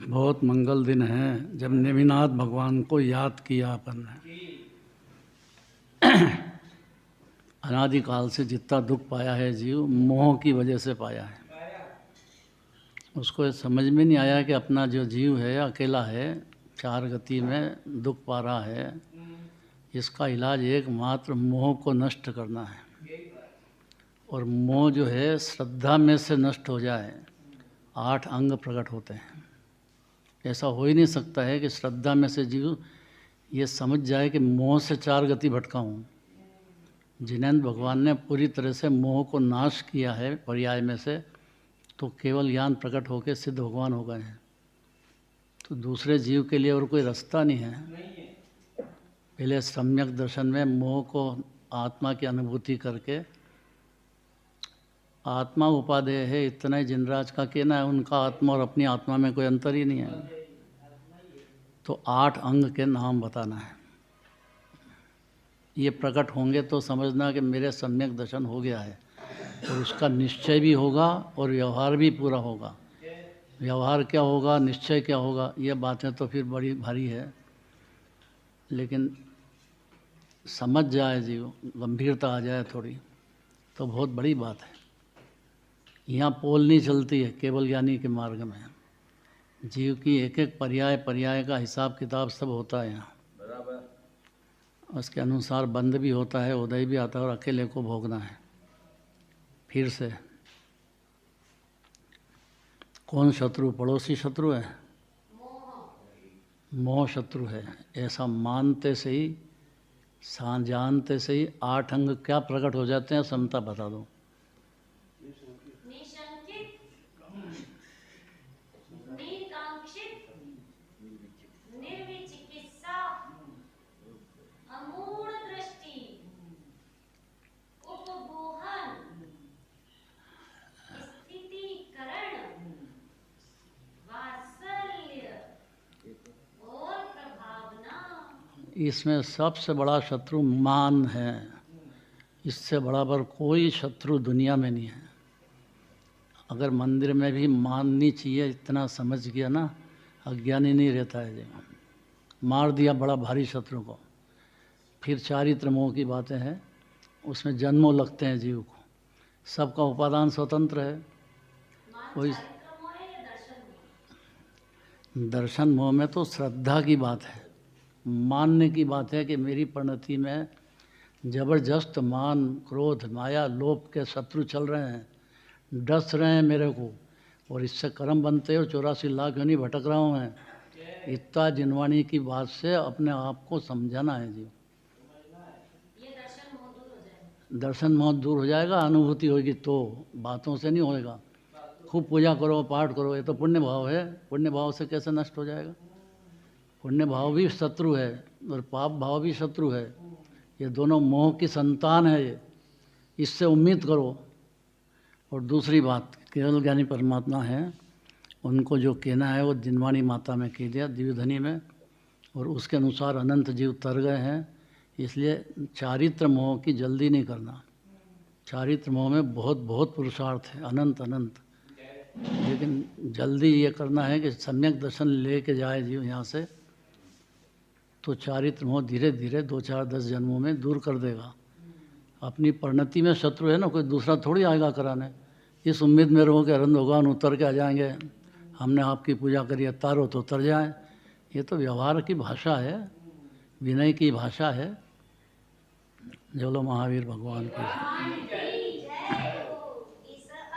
बहुत मंगल दिन है जब नेमिनाथ भगवान को याद किया अपन ने। अनादिकाल से जितना दुख पाया है जीव, मोह की वजह से पाया है। उसको समझ में नहीं आया कि अपना जो जीव है अकेला है, चार गति में दुख पा रहा है। इसका इलाज एकमात्र मोह को नष्ट करना है। और मोह जो है श्रद्धा में से नष्ट हो जाए, 8 अंग प्रकट होते हैं। ऐसा हो ही नहीं सकता है कि श्रद्धा में से जीव ये समझ जाए कि मोह से 4 गति भटका हूँ। जिनेंद्र भगवान ने पूरी तरह से मोह को नाश किया है पर्याय में से, तो केवल ज्ञान प्रकट होकर सिद्ध भगवान हो गए हैं। तो दूसरे जीव के लिए और कोई रास्ता नहीं है। पहले सम्यक दर्शन में मोह को आत्मा की अनुभूति करके, आत्मा उपादेय है, इतना ही जिनराज का कहना है। उनका आत्मा और अपनी आत्मा में कोई अंतर ही नहीं है। तो 8 अंग के नाम बताना है। ये प्रकट होंगे तो समझना कि मेरे सम्यक दर्शन हो गया है, और उसका निश्चय भी होगा और व्यवहार भी पूरा होगा। व्यवहार क्या होगा, निश्चय क्या होगा, ये बातें तो फिर बड़ी भारी है, लेकिन समझ जाए जीव, गंभीरता आ जाए थोड़ी, तो बहुत बड़ी बात है। यहाँ पोल नहीं चलती है केवल ज्ञानी के मार्ग में। जीव की एक एक पर्याय का हिसाब किताब सब होता है यहाँ। उसके अनुसार बंद भी होता है, उदय भी आता है, और अकेले को भोगना है। फिर से कौन शत्रु? पड़ोसी शत्रु है, मोह शत्रु है। ऐसा मानते से ही, जानते से ही 8 अंग क्या प्रकट हो जाते हैं, समता बता दो। इसमें सबसे बड़ा शत्रु मान है। इससे बड़ा पर कोई शत्रु दुनिया में नहीं है। अगर मंदिर में भी माननी चाहिए, इतना समझ गया ना, अज्ञानी नहीं रहता है जी। मार दिया बड़ा भारी शत्रु को। फिर चारित्र मोह की बातें हैं, उसमें जन्मों लगते हैं जीव को। सबका उपादान स्वतंत्र है। कोई दर्शन मोह में तो श्रद्धा की बात है, मानने की बात है कि मेरी परिणति में जबरदस्त मान, क्रोध, माया, लोभ के शत्रु चल रहे हैं, डस रहे हैं मेरे को, और इससे कर्म बनते हो। 84 लाख योनि भटक रहा हूँ मैं। इतना जिनवाणी की बात से अपने आप को समझाना है जी। दर्शन मोह दूर हो जाएगा, अनुभूति होगी तो, बातों से नहीं होएगा। खूब पूजा करो, पाठ करो, ये तो पुण्य भाव है। पुण्य भाव से कैसे नष्ट हो जाएगा? पुण्य भाव भी शत्रु है और पाप भाव भी शत्रु है। ये दोनों मोह की संतान है ये, इससे उम्मीद करो। और दूसरी बात, केवल ज्ञानी परमात्मा है, उनको जो कहना है वो जिनवाणी माता में कह दिया, दिव्यधनी में, और उसके अनुसार अनंत जीव तर गए हैं। इसलिए चारित्र मोह की जल्दी नहीं करना। चारित्र मोह में बहुत बहुत पुरुषार्थ है, अनंत अनंत। लेकिन जल्दी ये करना है कि सम्यक दर्शन लेके जाए जीव यहाँ से, तो चारित्र मोह धीरे धीरे 2, 4, 10 जन्मों में दूर कर देगा। अपनी परिणति में शत्रु है ना, कोई दूसरा थोड़ी आएगा कराने। इस उम्मीद में रहो कि अरविंद भगवान उतर के आ जाएंगे, हमने आपकी पूजा करी है, तारो तो उतर जाए। ये तो व्यवहार की भाषा है, विनय की भाषा है। जो लो महावीर भगवान की।